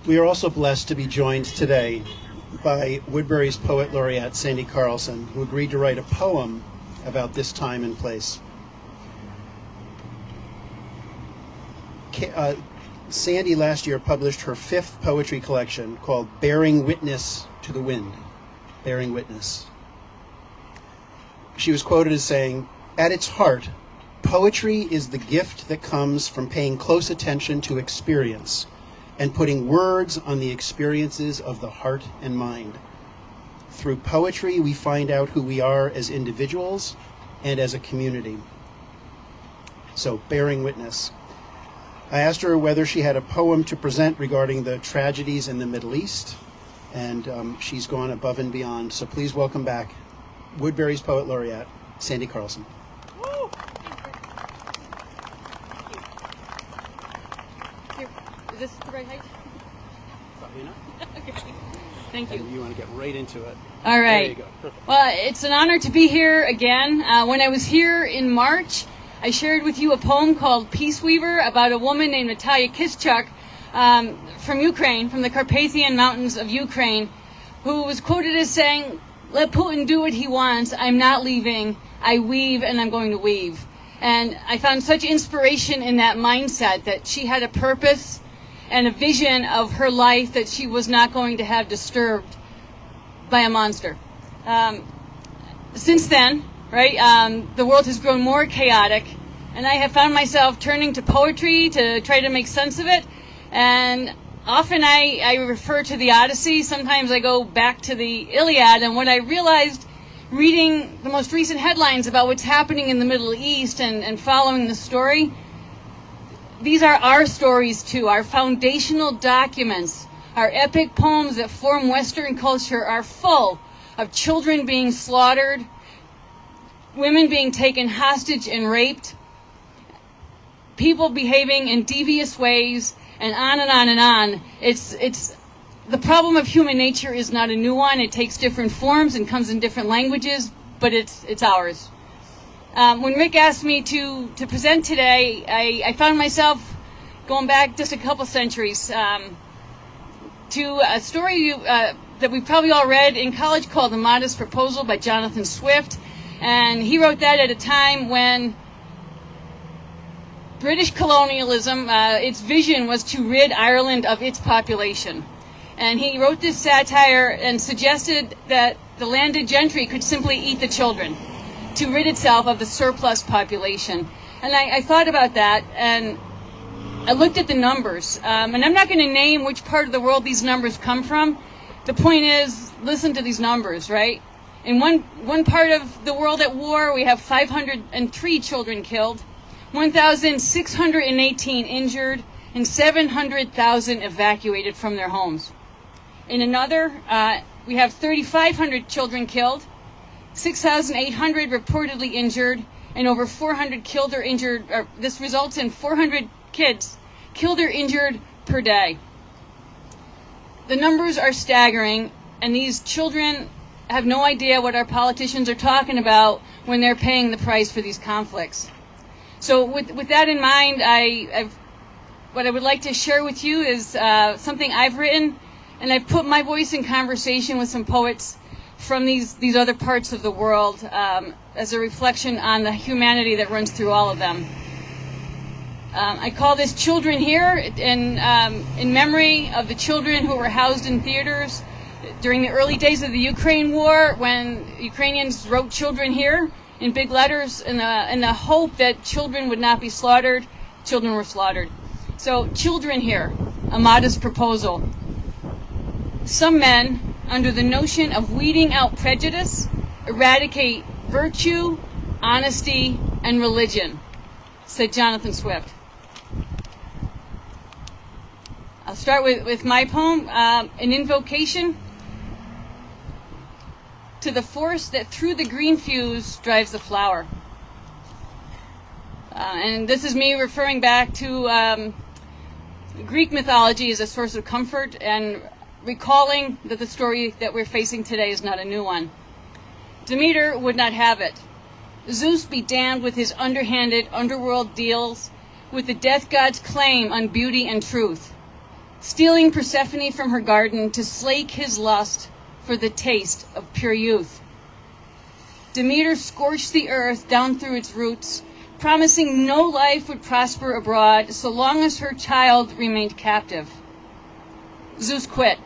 We are also blessed to be joined today by Woodbury's Poet Laureate, Sandy Carlson, who agreed to write a poem about this time and place. Sandy last year published her 5th poetry collection called Bearing Witness to the Wind. Bearing Witness. She was quoted as saying, "At its heart, poetry is the gift that comes from paying close attention to experience and putting words on the experiences of the heart and mind. Through poetry, we find out who we are as individuals and as a community." So, bearing witness. I asked her whether she had a poem to present regarding the tragedies in the Middle East, and she's gone above and beyond. So please welcome back Woodbury's Poet Laureate, Sandy Carlson. Woo! Here, is this the right height? Probably not. Okay. Thank you. And you want to get right into it. All right. There you go. Perfect. Well, it's an honor to be here again. When I was here in March, I shared with you a poem called Peace Weaver about a woman named Natalia Kischuk from Ukraine, from the Carpathian Mountains of Ukraine, who was quoted as saying, "Let Putin do what he wants. I'm not leaving. I weave and I'm going to weave." And I found such inspiration in that mindset that she had a purpose and a vision of her life that she was not going to have disturbed by a monster. Since then, right, the world has grown more chaotic, and I have found myself turning to poetry to try to make sense of it. And often I refer to the Odyssey. Sometimes I go back to the Iliad. And what I realized reading the most recent headlines about what's happening in the Middle East and following the story, these are our stories too. Our foundational documents, our epic poems that form Western culture are full of children being slaughtered, women being taken hostage and raped, people behaving in devious ways, and on and on and on. It's the problem of human nature is not a new one. It takes different forms and comes in different languages, but it's ours. When Rick asked me to present today, I found myself going back just a couple centuries to a story that we probably all read in college called The Modest Proposal by Jonathan Swift. And he wrote that at a time when British colonialism, its vision was to rid Ireland of its population. And he wrote this satire and suggested that the landed gentry could simply eat the children to rid itself of the surplus population. And I thought about that, and I looked at the numbers. And I'm not going to name which part of the world these numbers come from. The point is, listen to these numbers, right? In one part of the world at war, we have 503 children killed, 1,618 injured, and 700,000 evacuated from their homes. In another, we have 3,500 children killed, 6,800 reportedly injured, and over 400 killed or injured. This results in 400 kids killed or injured per day. The numbers are staggering, and these children have no idea what our politicians are talking about when they're paying the price for these conflicts. So with that in mind, what I would like to share with you is something I've written, and I've put my voice in conversation with some poets from these other parts of the world as a reflection on the humanity that runs through all of them. I call this Children Here in memory of the children who were housed in theaters during the early days of the Ukraine war, when Ukrainians wrote "Children Here" in big letters in the hope that children would not be slaughtered. Children were slaughtered. So, Children Here, a modest proposal. Some men, under the notion of weeding out prejudice, eradicate virtue, honesty, and religion, said Jonathan Swift. I'll start with my poem, an invocation to the force that through the green fuse drives the flower. And this is me referring back to Greek mythology as a source of comfort and recalling that the story that we're facing today is not a new one. Demeter would not have it. Zeus be damned with his underhanded underworld deals with the death god's claim on beauty and truth. stealing Persephone from her garden to slake his lust for the taste of pure youth. Demeter scorched the earth down through its roots, promising no life would prosper abroad so long as her child remained captive. Zeus quit.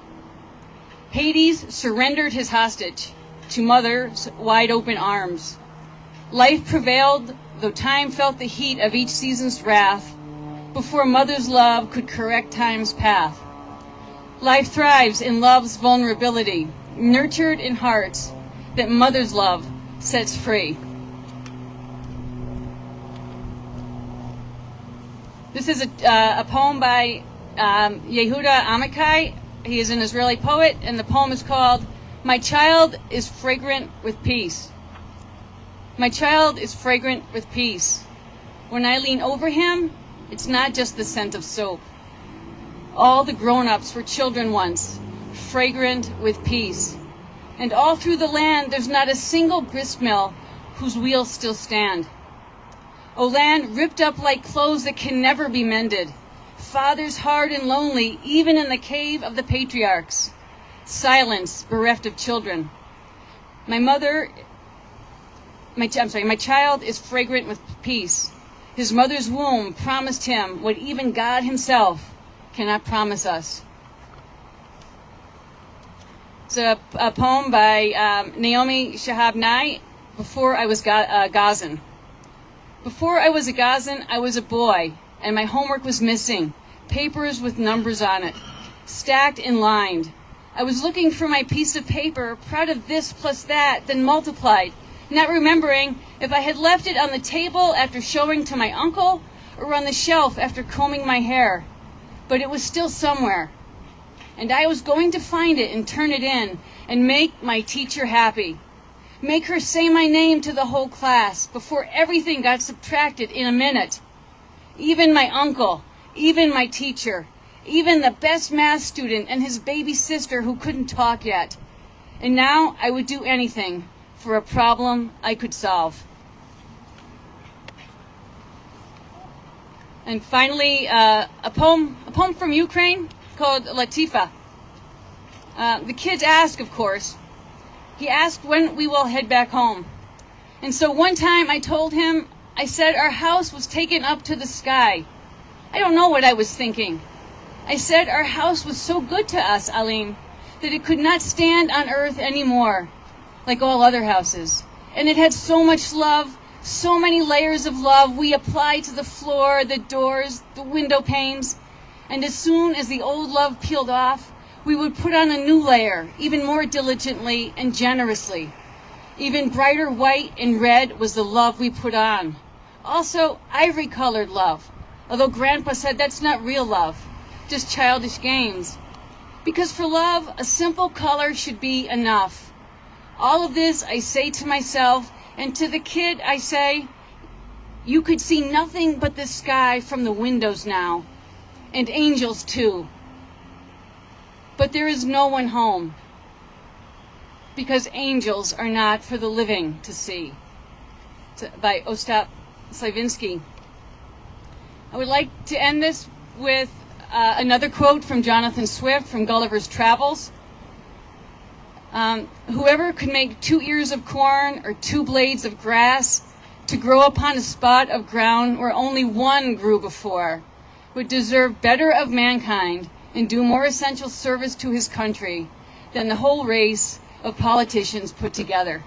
Hades surrendered his hostage to Mother's wide-open arms. Life prevailed, though time felt the heat of each season's wrath, before Mother's love could correct time's path. Life thrives in love's vulnerability, nurtured in hearts that Mother's love sets free. This is a poem by Yehuda Amichai. He is an Israeli poet, and the poem is called "My Child is Fragrant with Peace." My child is fragrant with peace. When I lean over him, it's not just the scent of soap. All the grown-ups were children once, fragrant with peace. And all through the land, there's not a single gristmill whose wheels still stand. O land ripped up like clothes that can never be mended. Fathers hard and lonely, even in the cave of the patriarchs. Silence, bereft of children. My child is fragrant with peace. His mother's womb promised him what even God himself cannot promise us. It's a poem by Naomi Shihab Nye, Before I Was Gazan. Before I was a Gazan, I was a boy, and my homework was missing. Papers with numbers on it, stacked and lined. I was looking for my piece of paper, proud of this plus that, then multiplied, not remembering if I had left it on the table after showing to my uncle or on the shelf after combing my hair. But it was still somewhere. And I was going to find it and turn it in and make my teacher happy. Make her say my name to the whole class before everything got subtracted in a minute. Even my uncle, even my teacher, even the best math student and his baby sister who couldn't talk yet. And now I would do anything for a problem I could solve. And finally, a poem from Ukraine called Latifa. The kids ask, of course. He asked when we will head back home. And so one time I told him, I said our house was taken up to the sky. I don't know what I was thinking. I said our house was so good to us, Alim, that it could not stand on earth anymore, like all other houses. And it had so much love, so many layers of love we applied to the floor, the doors, the window panes. And as soon as the old love peeled off, we would put on a new layer, even more diligently and generously. Even brighter white and red was the love we put on. Also, ivory-colored love, although Grandpa said that's not real love, just childish games. Because for love, a simple color should be enough. All of this I say to myself, and to the kid I say, you could see nothing but the sky from the windows now, and angels too. But there is no one home, because angels are not for the living to see. By Ostap Slavinsky. I would like to end this with another quote from Jonathan Swift from Gulliver's Travels. Whoever could make 2 ears of corn or 2 blades of grass to grow upon a spot of ground where only one grew before would deserve better of mankind and do more essential service to his country than the whole race of politicians put together.